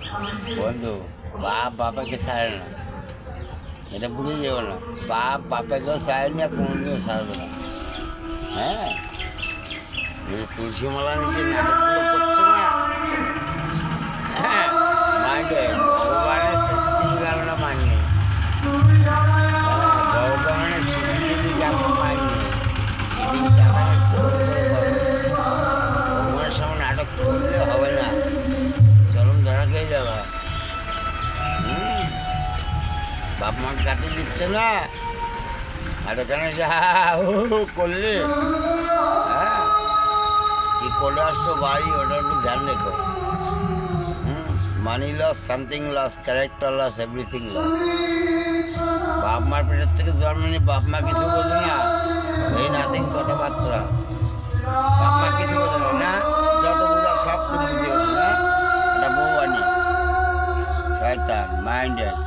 বন্ধু, বাপ বাপাকে ছাড়ে না, এটা ভুলে যাবো না। বাপ বাপাকেও ছাড়ে না, কোনোদিনও ছাড়বে না। হ্যাঁ, তুলসী মালা নিচে নাটকগুলো করছে না, হ্যাঁ মাইন্ডে ভগবানের সিসিটিভি ক্যামেরা মাননি, হ্যাঁ ভগবানের সিসিটিভি ক্যামেরা মাননি। যেদিন চালায় ভগবানের সামনে নাটক করলে হবে না, চরম ধরা খেয়ে যাবে। বাপ মার কাছে দিচ্ছে না, আর এখানে করলে হ্যাঁ কি করে আসছো বাড়ি, ওটা একটু ধ্যান রেখো। Money loss, something loss, character loss, everything loss. বাপ মার পেটের থেকে জন্ম নিয়ে বাপ মা কিছু বোঝে না, এই নাথিং কথাবার্তা। বাপ মা কিছু বোঝে না, না যত বোঝা সব তুমি বুঝে গেছো না, এটা বউ আনি শয়তান মাইন্ডেড।